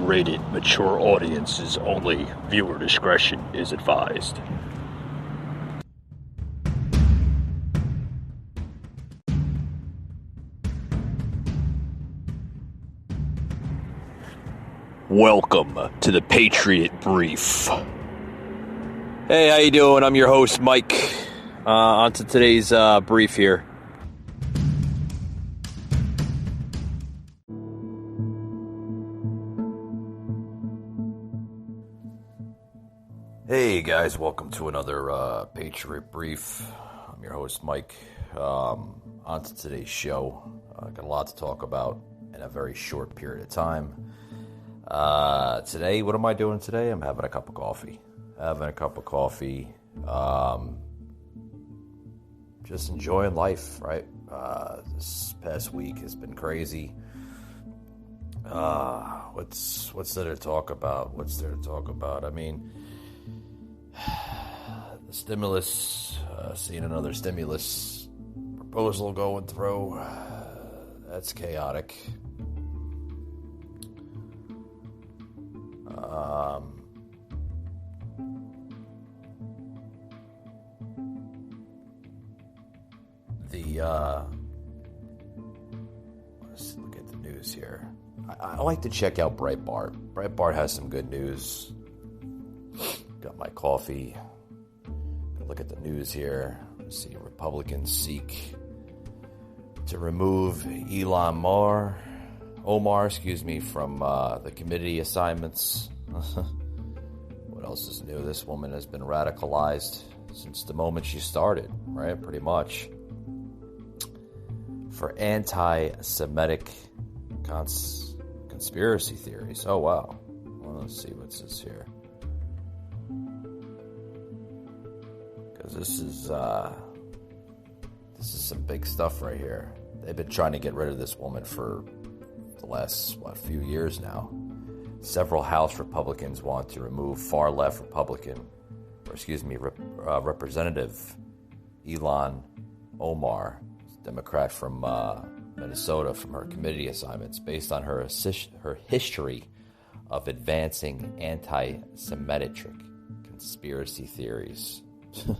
rated mature audiences only. Viewer discretion is advised. Welcome to the Patriot Brief. Hey, how you doing? I'm your host, Mike. On to today's brief here. Hey guys, welcome to another Patriot Brief. I'm your host, Mike. On to today's show. Got a lot to talk about in a very short period of time. Today, what am I doing today? I'm having a cup of coffee. Just enjoying life, right? This past week has been crazy. What's there to talk about? I mean, the stimulus, seeing another stimulus proposal going through, that's chaotic. Let's look at the news here. I like to check out Breitbart. Breitbart has some good news. Got my coffee. Look at the news here. Let's see, Republicans seek to remove Omar, from the committee assignments. What else is new? This woman has been radicalized since the moment she started, right? Pretty much. For anti-Semitic conspiracy theories. Oh, wow. Well, let's see what's this here. Because this is some big stuff right here. They've been trying to get rid of this woman for the last, few years now. Several House Republicans want to remove far-left Representative Ilhan Omar, Democrat from Minnesota, from her committee assignments based on her history of advancing anti-Semitic conspiracy theories. The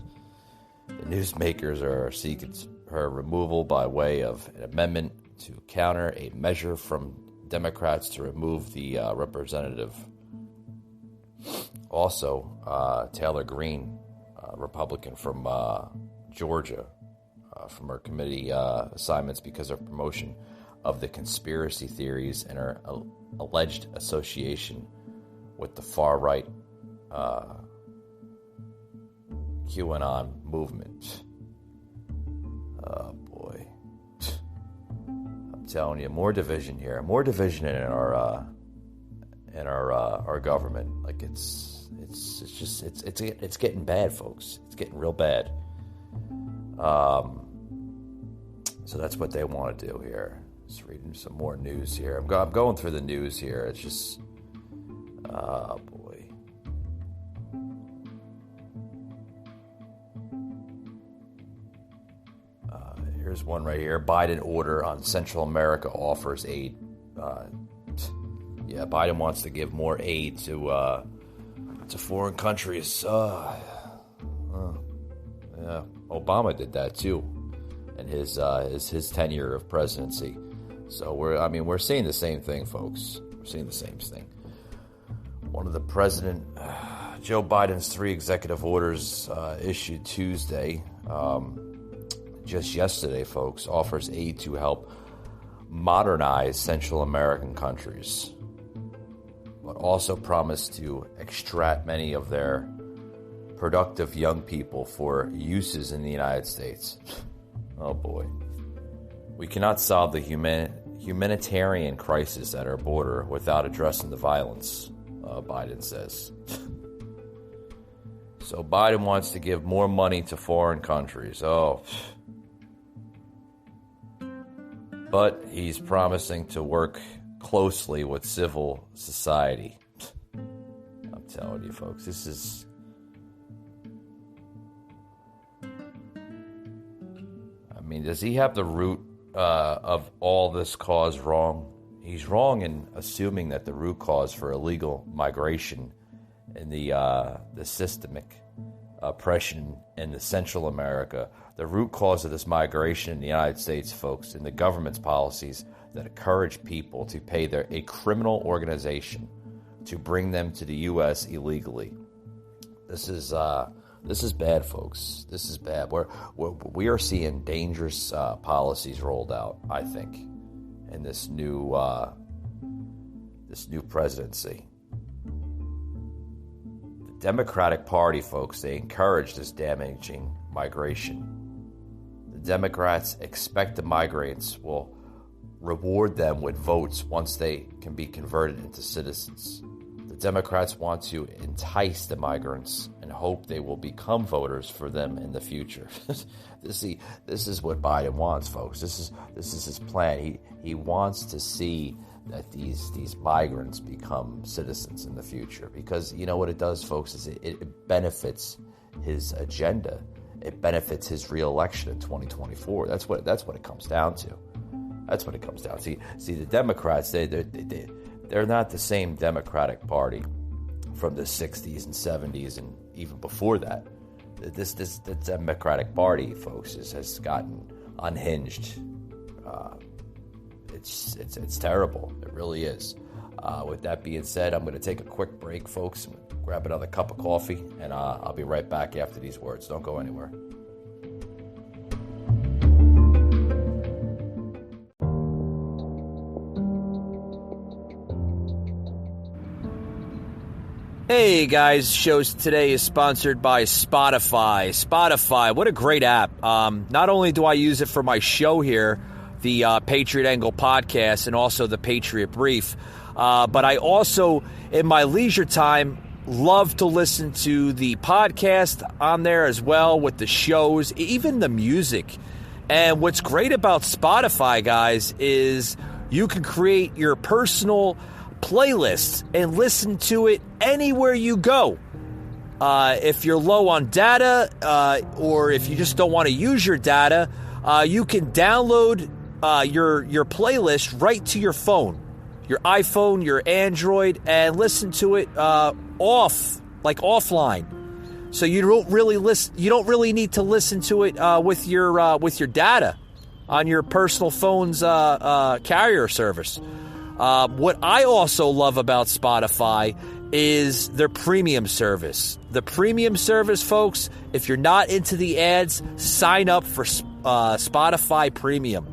newsmakers are seeking her removal by way of an amendment to counter a measure from Democrats to remove the representative. Also, Taylor Greene, Republican from Georgia, from her committee assignments because of promotion of the conspiracy theories and her alleged association with the far-right QAnon movement. Oh boy. I'm telling you, more division here. More division in our government. Like it's getting bad, folks. It's getting real bad. So that's what they want to do here. Just reading some more news here. I'm going through the news here. It's just, oh boy. Here's one right here. Biden order on Central America offers aid. Biden wants to give more aid to foreign countries. Obama did that too, in his tenure of presidency. So we're seeing the same thing, folks. We're seeing the same thing. One of the President Joe Biden's 3 executive orders issued Tuesday, just yesterday, folks, offers aid to help modernize Central American countries, but also promised to extract many of their productive young people for uses in the United States. Oh boy. We cannot solve the humanitarian crisis at our border without addressing the violence, Biden says. So Biden wants to give more money to foreign countries. But he's promising to work closely with civil society. I'm telling you, folks, this is... I mean, does he have the root of all this cause wrong? He's wrong in assuming that the root cause for illegal migration and the systemic oppression in the Central America, the root cause of this migration in the United States, folks, in the government's policies that encourage people to pay a criminal organization to bring them to the U.S. illegally. This is bad, folks. This is bad. We are seeing dangerous policies rolled out, I think, in this new presidency. The Democratic Party, folks, they encourage this damaging migration. The Democrats expect the migrants will reward them with votes once they can be converted into citizens. The Democrats want to entice the migrants and hope they will become voters for them in the future. This is what Biden wants, folks. This is his plan. He wants to see that these migrants become citizens in the future, because you know what it does, folks, is it benefits his agenda. It benefits his reelection in 2024. That's what it comes down to. That's what it comes down to. See, the Democrats, they're not the same Democratic Party from the 60s and 70s and even before that. The Democratic Party, folks, has gotten unhinged. It's terrible. It really is. With that being said, I'm going to take a quick break, folks, and grab another cup of coffee, and I'll be right back after these words. Don't go anywhere. Hey guys, show today is sponsored by Spotify. Spotify, what a great app. Not only do I use it for my show here, the Patriot Angle podcast, and also the Patriot Brief, but I also, in my leisure time, love to listen to the podcast on there as well, with the shows, even the music. And what's great about Spotify, guys, is you can create your personal playlists and listen to it anywhere you go. If you're low on data, or if you just don't want to use your data, you can download your playlist right to your phone, your iPhone, your Android, and listen to it offline. So you don't really need to listen to it with your data on your personal phone's carrier service. What I also love about Spotify is their premium service. The premium service, folks, if you're not into the ads, sign up for Spotify Premium.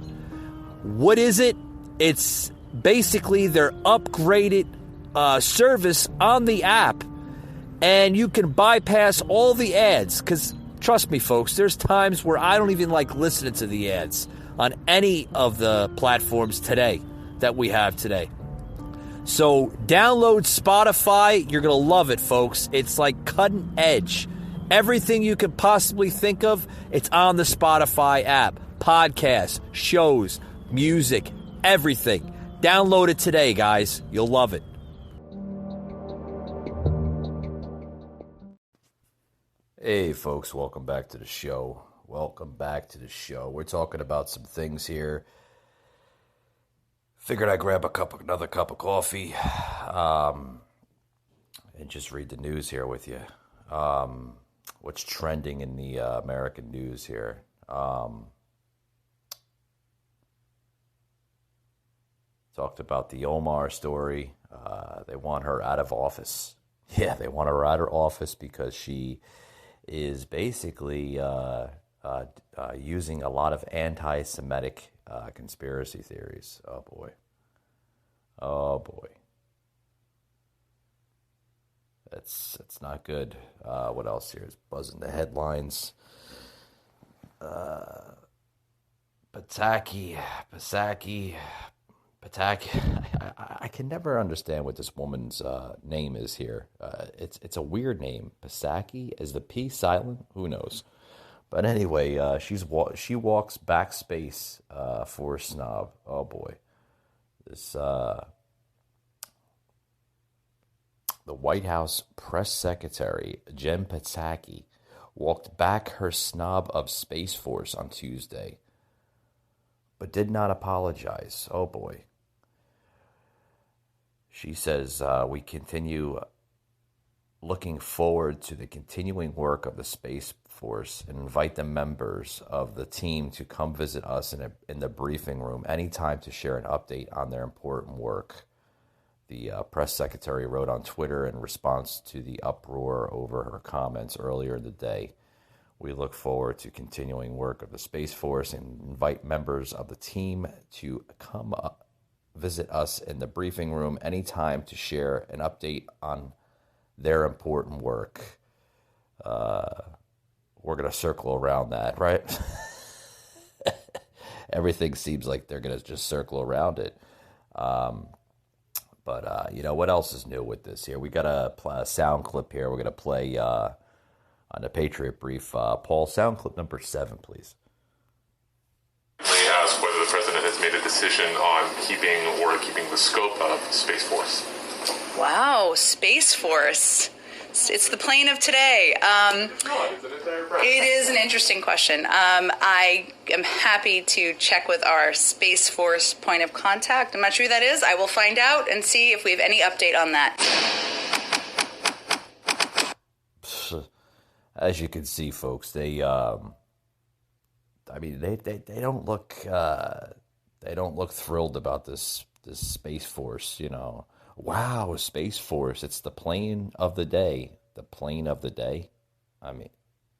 What is it? It's basically their upgraded service on the app, and you can bypass all the ads, because trust me, folks, there's times where I don't even like listening to the ads on any of the platforms today that we have today. So download Spotify. You're going to love it, folks. It's like cutting edge. Everything you could possibly think of, it's on the Spotify app. Podcasts, shows, music, everything. Download it today, guys. You'll love it. Hey, folks. Welcome back to the show. We're talking about some things here. Figured I'd grab another cup of coffee, and just read the news here with you. What's trending in the American news here? Talked about the Omar story. They want her out of office. Yeah, they want her out of office because she is basically using a lot of anti-Semitic conspiracy theories. Oh boy. That's not good. What else here is buzzing the headlines? Pataki. I can never understand what this woman's name is here. It's a weird name. Pasaki, is the P silent? Who knows? But anyway, she walks backspace for a snob. Oh boy, this the White House press secretary Jen Psaki walked back her snob of Space Force on Tuesday, but did not apologize. Oh boy. She says, we continue looking forward to the continuing work of the Space Force and invite the members of the team to come visit us in the briefing room anytime to share an update on their important work. The press secretary wrote on Twitter in response to the uproar over her comments earlier in the day. We look forward to continuing work of the Space Force and invite members of the team to come visit us in the briefing room anytime to share an update on their important work. We're going to circle around that, right? Everything seems like they're going to just circle around it. But what else is new with this here? We got a sound clip here. We're going to play on the Patriot Brief. Paul, sound clip number 7, please. They ask whether the president has made a decision on keeping the scope of Space Force. Wow, Space Force. It's the plane of today. It is an interesting question. I am happy to check with our Space Force point of contact. I'm not sure who that is. I will find out and see if we have any update on that. As you can see, folks, they don't look thrilled about this Space Force, Wow, Space Force, it's the plane of the day. The plane of the day. I mean,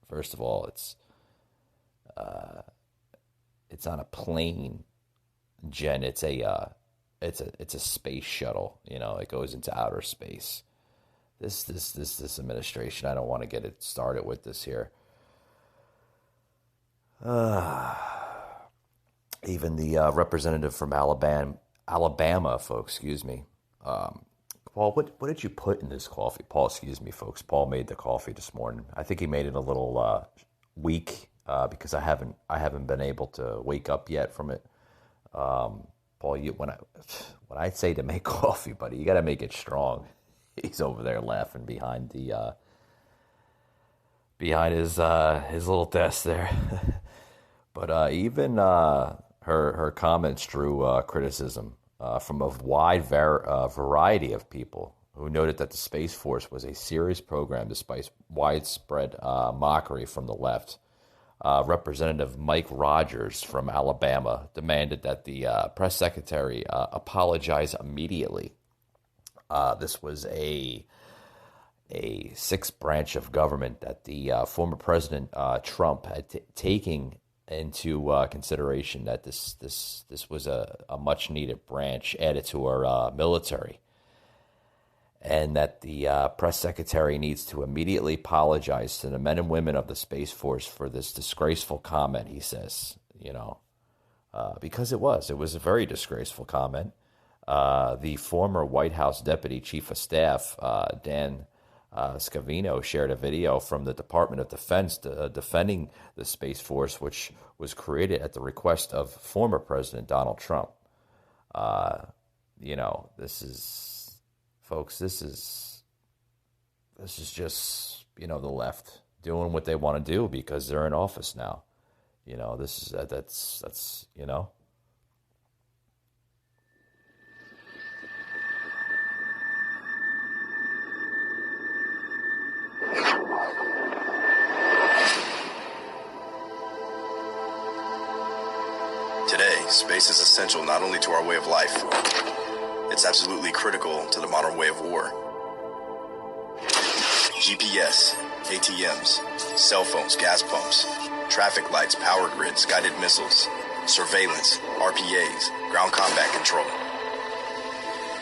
first of all, it's on a plane, Jen. It's a space shuttle, it goes into outer space. This administration, I don't want to get it started with this here. Even the representative from Alabama, folks, excuse me. Paul, what did you put in this coffee? Paul, excuse me, folks. Paul made the coffee this morning. I think he made it a little weak because I haven't been able to wake up yet from it. Paul, when I say to make coffee, buddy, you got to make it strong. He's over there laughing behind his little desk there. But even her comments drew criticism from a wide variety of people who noted that the Space Force was a serious program despite widespread mockery from the left. Representative Mike Rogers from Alabama demanded that the press secretary apologize immediately. This was a sixth branch of government that the former President Trump had taken into consideration that this was a much needed branch added to our military, and that the press secretary needs to immediately apologize to the men and women of the Space Force for this disgraceful comment. He says, because it was a very disgraceful comment. The former White House Deputy Chief of Staff, Dan Scavino, shared a video from the Department of Defense defending the Space Force, which was created at the request of former President Donald Trump. This is, folks, this is just, the left doing what they want to do because they're in office now. That's. Today, space is essential not only to our way of life, it's absolutely critical to the modern way of war. GPS, ATMs, cell phones, gas pumps, traffic lights, power grids, guided missiles, surveillance, RPAs, ground combat control.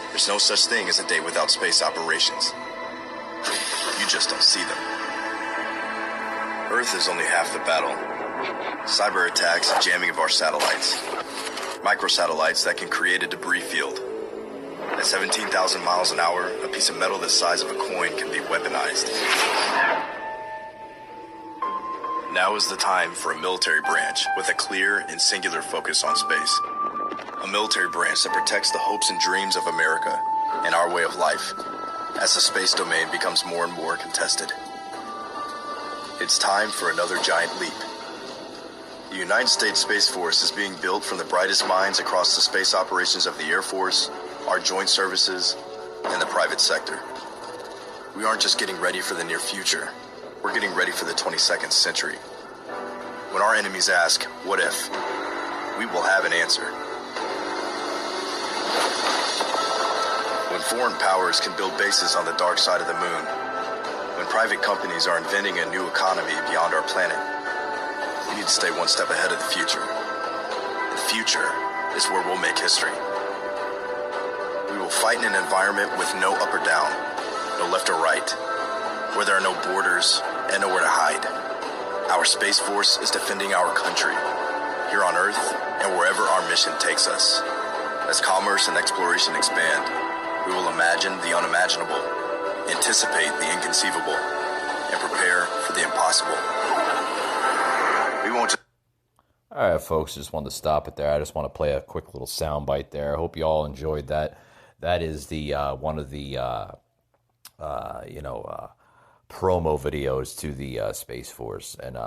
There's no such thing as a day without space operations. You just don't see them. Earth is only half the battle. Cyber attacks and jamming of our satellites. Microsatellites that can create a debris field. At 17,000 miles an hour, a piece of metal the size of a coin can be weaponized. Now is the time for a military branch with a clear and singular focus on space. A military branch that protects the hopes and dreams of America and our way of life as the space domain becomes more and more contested. It's time for another giant leap. The United States Space Force is being built from the brightest minds across the space operations of the Air Force, our joint services, and the private sector. We aren't just getting ready for the near future, we're getting ready for the 22nd century. When our enemies ask, what if? We will have an answer. When foreign powers can build bases on the dark side of the moon, when private companies are inventing a new economy beyond our planet, we need to stay one step ahead of the future. The future is where we'll make history. We will fight in an environment with no up or down, no left or right, where there are no borders and nowhere to hide. Our Space Force is defending our country, here on Earth and wherever our mission takes us. As commerce and exploration expand, we will imagine the unimaginable, anticipate the inconceivable, and prepare for the impossible. We won't just... All right, folks, just wanted to stop it there. I just want to play a quick little sound bite there. I hope you all enjoyed that. That is the one of the promo videos to the Space Force, and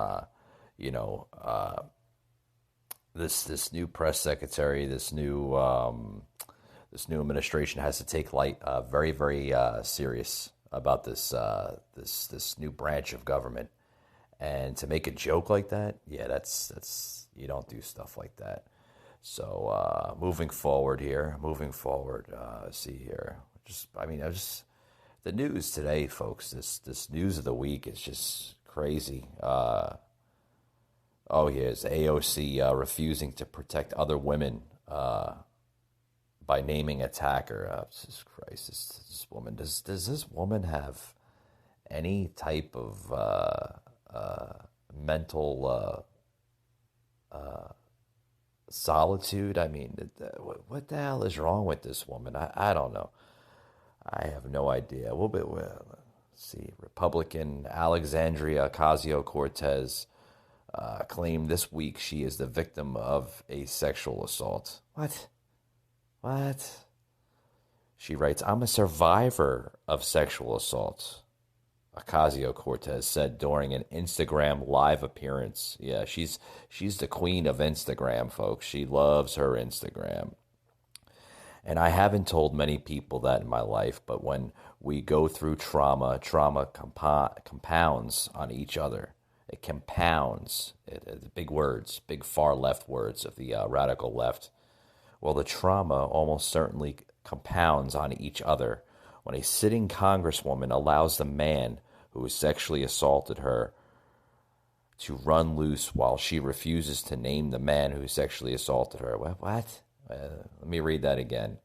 this new press secretary, this new administration has to take very, very serious about this new branch of government, and to make a joke like that, yeah, that's you don't do stuff like that. So moving forward, see here, the news today, folks. This news of the week is just crazy. Here's AOC refusing to protect other women by naming attacker. Jesus Christ, this woman. Does this woman have any type of mental solitude? I mean, what the hell is wrong with this woman? I don't know. I have no idea. Let's see. Republican Alexandria Ocasio-Cortez claimed this week she is the victim of a sexual assault. What? She writes, I'm a survivor of sexual assault, Ocasio-Cortez said during an Instagram live appearance. Yeah, she's the queen of Instagram, folks. She loves her Instagram. And I haven't told many people that in my life, but when we go through trauma compounds on each other. It compounds. Big words, big far left words of the radical left. Well, the trauma almost certainly compounds on each other when a sitting congresswoman allows the man who sexually assaulted her to run loose while she refuses to name the man who sexually assaulted her. What? Let me read that again.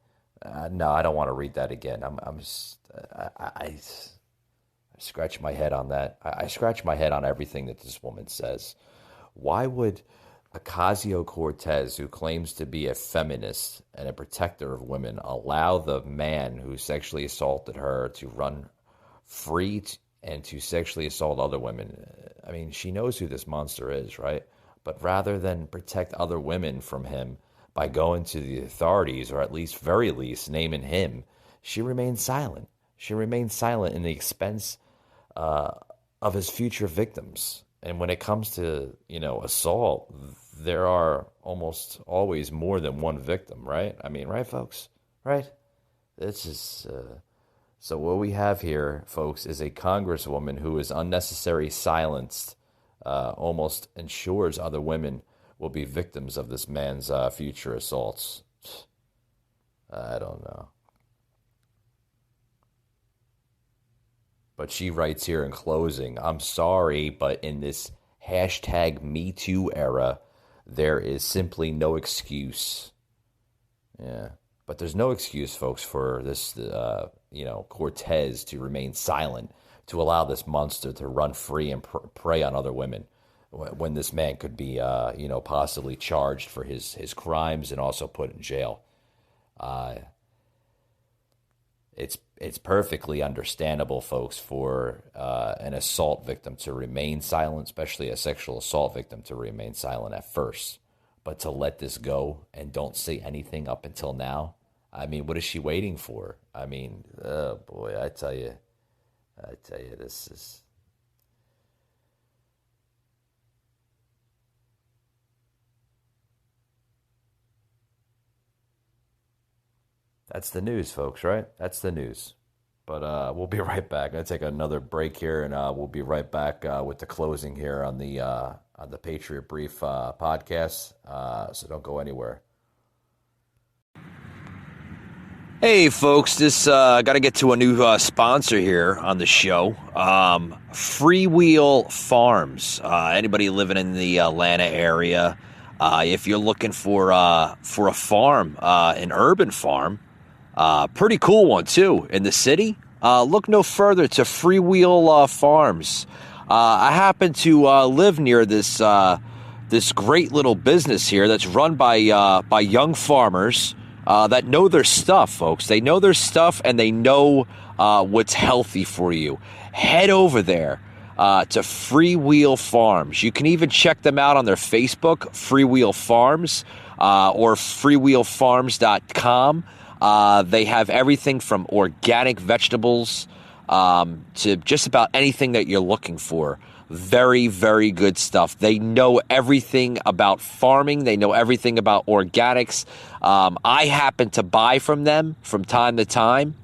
No, I don't want to read that again. I scratch my head on that. I scratch my head on everything that this woman says. Why would Ocasio-Cortez, who claims to be a feminist and a protector of women, allow the man who sexually assaulted her to run free and to sexually assault other women? I mean, she knows who this monster is, right? But rather than protect other women from him by going to the authorities, or at least, very least, naming him, she remains silent. She remains silent in the expense of his future victims. And when it comes to, assault, there are almost always more than one victim, right? I mean, right, folks? Right? This is... So what we have here, folks, is a congresswoman who is unnecessarily silenced, almost ensures other women will be victims of this man's future assaults. I don't know. But she writes here in closing, I'm sorry, but in this hashtag #MeToo era, there is simply no excuse. Yeah, but there's no excuse, folks, for this, Cortez to remain silent, to allow this monster to run free and prey on other women, when this man could be, possibly charged for his crimes and also put in jail. It's perfectly understandable, folks, for an assault victim to remain silent, especially a sexual assault victim to remain silent at first. But to let this go and don't say anything up until now, I mean, what is she waiting for? I mean, oh boy, I tell you, this is... That's the news, folks, right? That's the news. But we'll be right back. I'm going to take another break here, and we'll be right back with the closing here on the Patriot Brief podcast. So don't go anywhere. Hey, folks, this got to get to a new sponsor here on the show. Freewheel Farms. Anybody living in the Atlanta area, if you're looking for a farm, an urban farm, pretty cool one too in the city, look no further to Freewheel Farms. I happen to live near this great little business here that's run by young farmers that know their stuff, folks. They know their stuff, and they know what's healthy for you. Head over there to Freewheel Farms. You can even check them out on their Facebook, Freewheel Farms, or freewheelfarms.com. They have everything from organic vegetables to just about anything that you're looking for. Very, very good stuff. They know everything about farming. They know everything about organics. I happen to buy from them from time to time.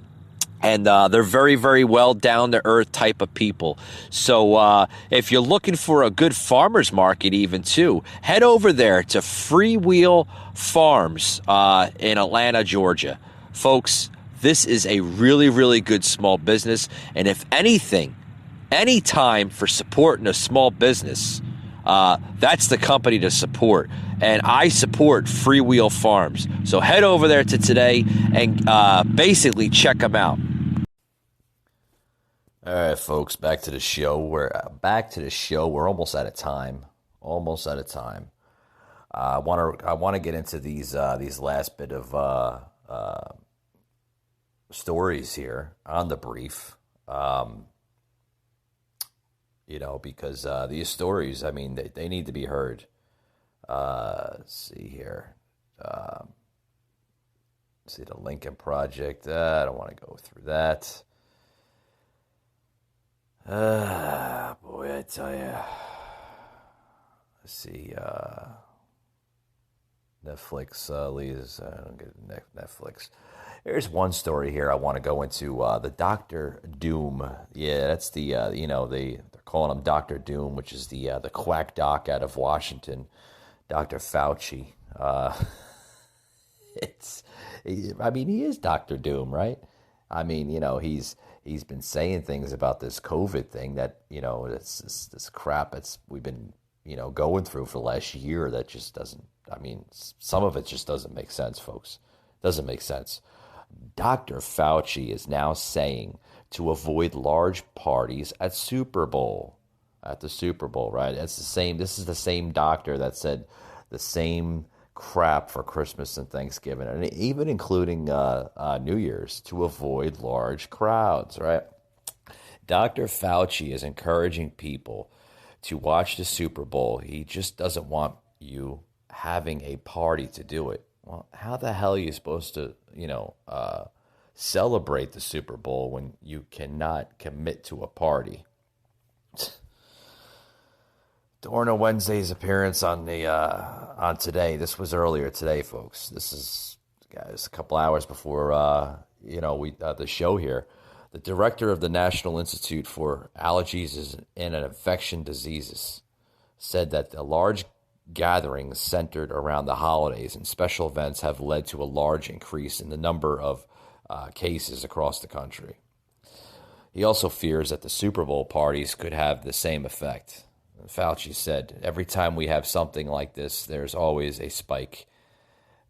And they're very, very well down-to-earth type of people. So if you're looking for a good farmer's market even too, head over there to Freewheel Farms in Atlanta, Georgia. Folks, this is a really, really good small business. And if anything, any time for supporting a small business, that's the company to support. And I support Freewheel Farms. So head over there to today and basically check them out. All right, folks, back to the show. We're almost out of time. I want to get into these last bit of stories here on the brief. Because these stories, I mean, they need to be heard. Let's see here. See the Lincoln Project. I don't want to go through that. Boy, I tell you. Let's see. Netflix leaves. I don't get Netflix. There's one story here I want to go into. The Dr. Doom. Yeah, that's the they're calling him Dr. Doom, which is the quack doc out of Washington, Dr. Fauci. He is Dr. Doom, right? I mean, he's been saying things about this COVID thing that, it's this crap we've been, going through for the last year that just doesn't, some of it just doesn't make sense, folks. Doesn't make sense. Dr. Fauci is now saying to avoid large parties at the Super Bowl, right? This is the same doctor that said the same crap for Christmas and Thanksgiving, and even including New Year's, to avoid large crowds, right? Dr. Fauci is encouraging people to watch the Super Bowl. He just doesn't want you having a party to do it. Well, how the hell are you supposed to, celebrate the Super Bowl when you cannot commit to a party? During a Wednesday's appearance on today, this was earlier today, folks. This is, guys, a couple hours before the show here. The director of the National Institute for Allergies and Infectious Diseases said that the large gatherings centered around the holidays and special events have led to a large increase in the number of cases across the country. He also fears that the Super Bowl parties could have the same effect. Fauci said, every time we have something like this, there's always a spike.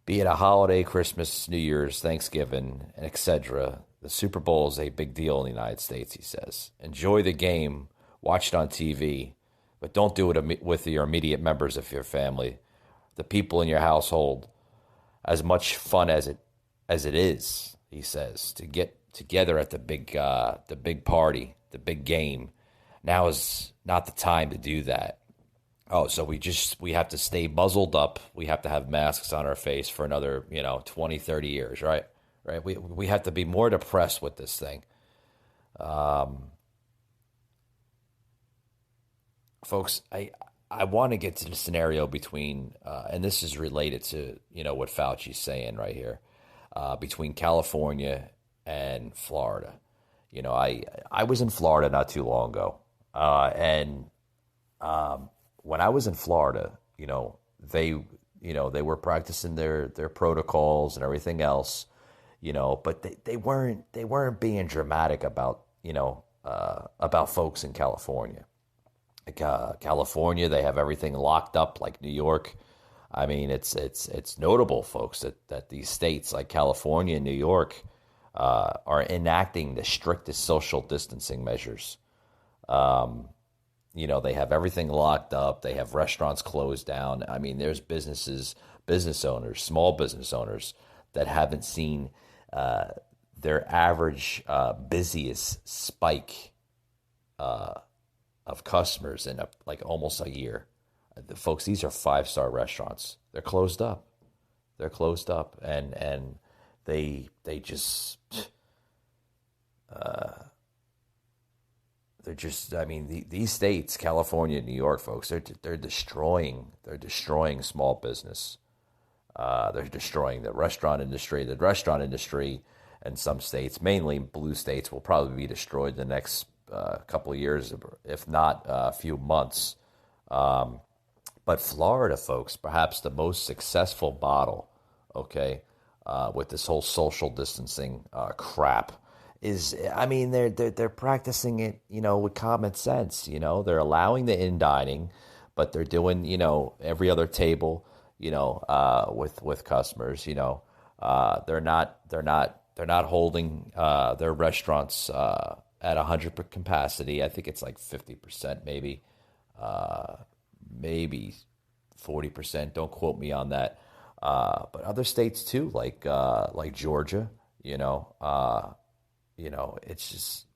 Be it a holiday, Christmas, New Year's, Thanksgiving, and etc. The Super Bowl is a big deal in the United States, he says. Enjoy the game, watch it on TV, but don't do it with your immediate members of your family, the people in your household. As much fun as it is, he says, to get together at the big party, the big game. Now is not the time to do that. Oh, so we have to stay muzzled up. We have to have masks on our face for another, 20, 30 years, right? Right. We have to be more depressed with this thing. Folks, I want to get to the scenario between, and this is related to, what Fauci's saying right here. between California and Florida. You know, I was in Florida not too long ago, and when I was in Florida, they were practicing their protocols and everything else, but they weren't being dramatic about folks in California. California, they have everything locked up like New York. I mean, it's notable, folks, that these states like California and New York are enacting the strictest social distancing measures. They have everything locked up. They have restaurants closed down. I mean, there's business owners, small business owners that haven't seen their average busiest spike of customers in almost a year. Folks, these are 5-star restaurants. They're closed up. And they just they're just, I mean, these states, California, New York, folks, they're destroying small business. They're destroying the restaurant industry. The restaurant industry in some states, mainly blue states, will probably be destroyed in the next couple of years, if not a few months. But Florida, folks, perhaps the most successful model, okay, with this whole social distancing crap, is, I mean, they're practicing it, with common sense. They're allowing the in dining, but they're doing, every other table, with customers. They're not holding their restaurants at 100% capacity. I think it's like 50%, maybe 40%. Don't quote me on that. But other states too, like Georgia, it's just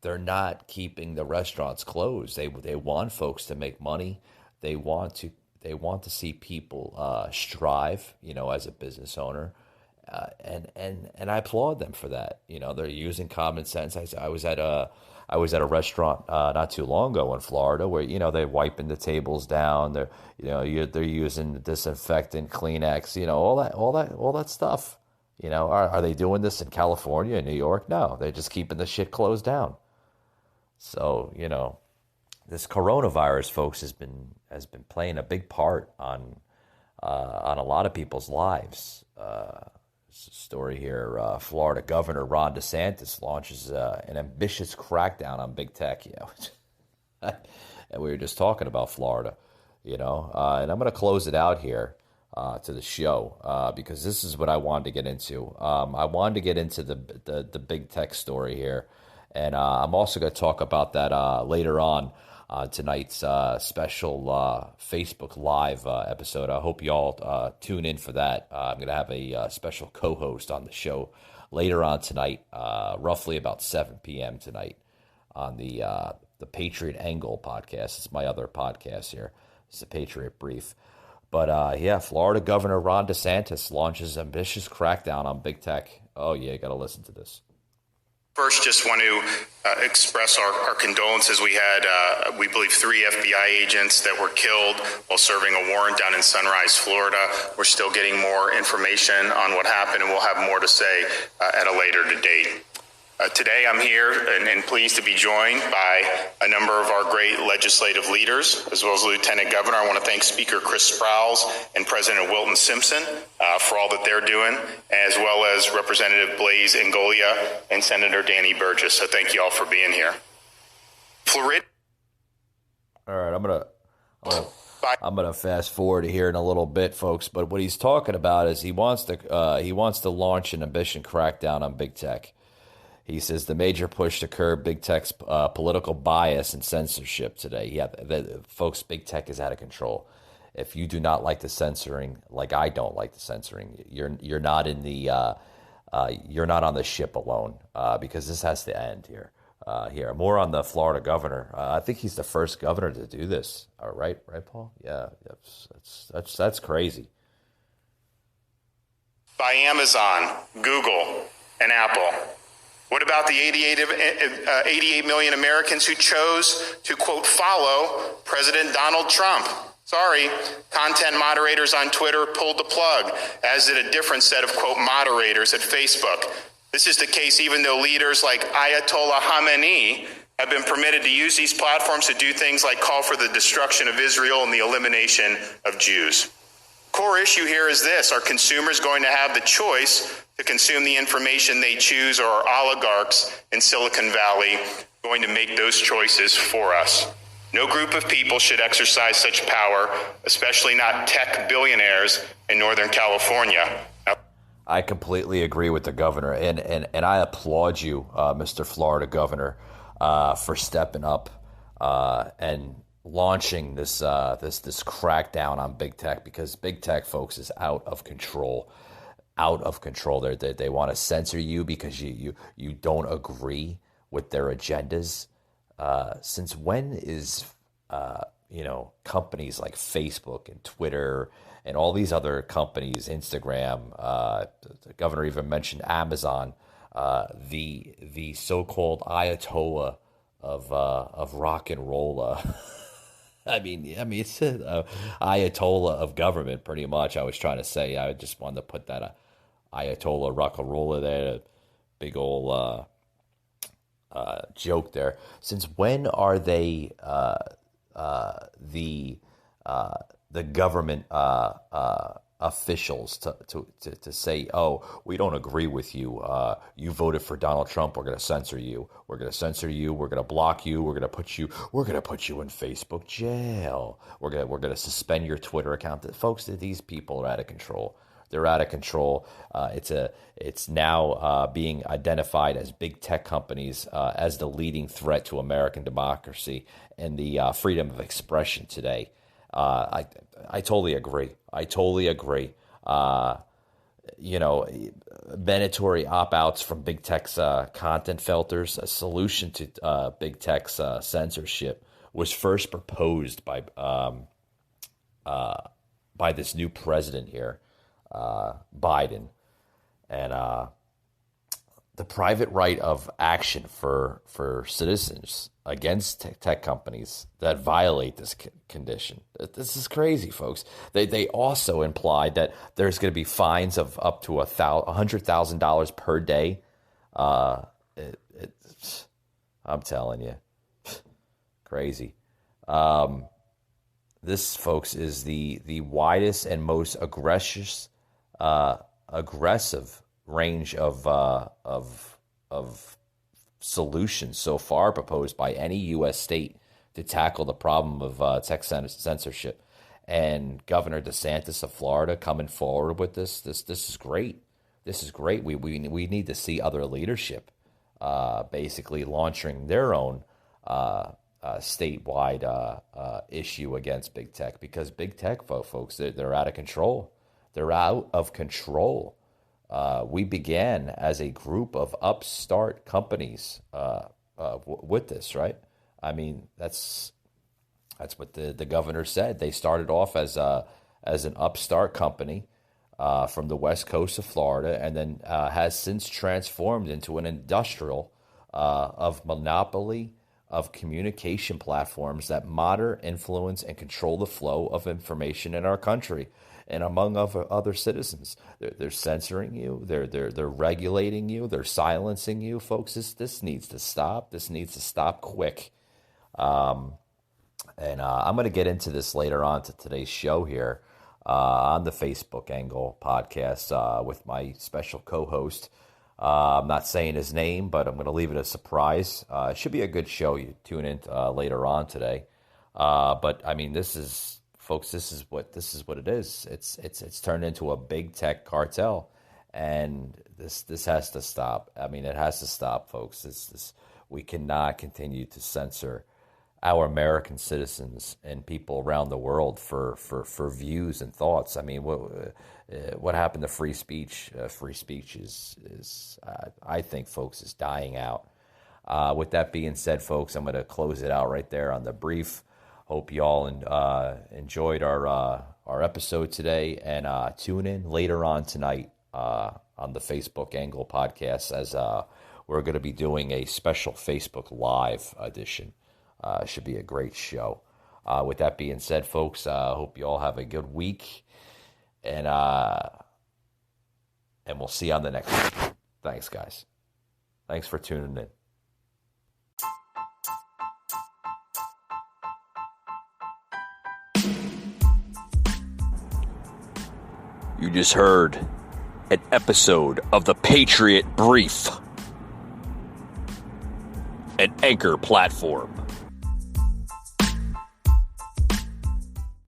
they're not keeping the restaurants closed. They want folks to make money. They want to see people strive, as a business owner, and I applaud them for that. They're using common sense. I was at a restaurant not too long ago in Florida where they're wiping the tables down. They're using disinfectant, Kleenex, all that stuff. Are they doing this in California and New York? No, they're just keeping the shit closed down. So, this coronavirus, folks, has been playing a big part on a lot of people's lives. There's a story here. Florida Governor Ron DeSantis launches an ambitious crackdown on big tech. And we were just talking about Florida, and I'm going to close it out here to the show because this is what I wanted to get into. I wanted to get into the big tech story here, and I'm also going to talk about that later on tonight's special Facebook Live episode. I hope you all tune in for that. I'm going to have a special co-host on the show later on tonight, roughly about 7 p.m. tonight on the Patriot Angle podcast. It's my other podcast here. It's the Patriot Brief. But Florida Governor Ron DeSantis launches ambitious crackdown on big tech. Oh, yeah, you got to listen to this. First, just want to express our condolences. We had, we believe, 3 FBI agents that were killed while serving a warrant down in Sunrise, Florida. We're still getting more information on what happened, and we'll have more to say at a later date. Today, I'm here and pleased to be joined by a number of our great legislative leaders, as well as the Lieutenant Governor. I want to thank Speaker Chris Sprowls and President Wilton Simpson for all that they're doing, as well as Representative Blaise Ngolia and Senator Danny Burgess. So thank you all for being here. Florida. All right, I'm gonna fast forward here in a little bit, folks. But what he's talking about is he wants to launch an ambitious crackdown on big tech. He says the major push to curb big tech's political bias and censorship today. Folks, big tech is out of control. If you do not like the censoring, like I don't like the censoring, you're not in the you're not on the ship alone because this has to end here. More on the Florida governor. I think he's the first governor to do this. All right, Paul? Yeah, that's crazy. By Amazon, Google, and Apple. What about the 88 million Americans who chose to, quote, follow President Donald Trump? Sorry, content moderators on Twitter pulled the plug, as did a different set of, quote, moderators at Facebook. This is the case even though leaders like Ayatollah Khamenei have been permitted to use these platforms to do things like call for the destruction of Israel and the elimination of Jews. Core issue here is this: are consumers going to have the choice to consume the information they choose, or are oligarchs in Silicon Valley going to make those choices for us? No group of people should exercise such power, especially not tech billionaires in Northern California. I completely agree with the governor, and I applaud you, Mr. Florida Governor, for stepping up and launching this crackdown on big tech, because big tech, folks, is out of control. Out of control. They want to censor you because you don't agree with their agendas. Since when is companies like Facebook and Twitter and all these other companies, Instagram, the governor even mentioned Amazon, the so-called Ayatollah of rock and roll. I mean, it's an Ayatollah of government, pretty much. I was trying to say. I just wanted to put that Ayatollah rock and roller there, big old joke there. Since when are they the government officials to say, oh, we don't agree with you. You voted for Donald Trump. We're going to censor you. We're going to censor you. We're going to block you. We're going to put you in Facebook jail. We're going to suspend your Twitter account. Folks, these people are out of control. They're out of control. It's now being identified as big tech companies as the leading threat to American democracy and the freedom of expression today. I totally agree. Mandatory opt-outs from big tech's content filters, a solution to big tech's censorship, was first proposed by this new president here, Biden, and the private right of action for citizens against tech companies that violate this condition. This is crazy, folks. They also implied that there's going to be fines of up to $100,000 per day. I'm telling you, crazy. This, folks, is the widest and most aggressive range of solutions so far proposed by any U.S. state to tackle the problem of tech censorship. And Governor DeSantis of Florida coming forward with this is great. This is great. We need to see other leadership basically launching their own statewide issue against big tech, because big tech, folks, they're out of control. They're out of control. We began as a group of upstart companies with this, right? I mean, that's what the governor said. They started off as an upstart company from the west coast of Florida, and then has since transformed into an industrial of monopoly of communication platforms that monitor, influence, and control the flow of information in our country and among other citizens. They're censoring you. They're regulating you. They're silencing you, folks. This needs to stop. This needs to stop quick. And I'm going to get into this later on to today's show here on the Facebook Angle podcast with my special co-host. I'm not saying his name, but I'm going to leave it a surprise. It should be a good show. You tune in later on today. But I mean, this is what it is. It's turned into a big tech cartel, and this has to stop. I mean, it has to stop, folks. We cannot continue to censor our American citizens and people around the world for views and thoughts. I mean, what happened to free speech? Free speech is I think, folks, is dying out. With that being said, folks, I'm going to close it out right there on the brief. Hope you all enjoyed our episode today, and tune in later on tonight on the Facebook Angle podcast, as we're going to be doing a special Facebook Live edition. Should be a great show. With that being said, folks, I hope you all have a good week, and we'll see you on the next one. Thanks, guys. Thanks for tuning in. You just heard an episode of the Patriot Brief, an Anchor platform.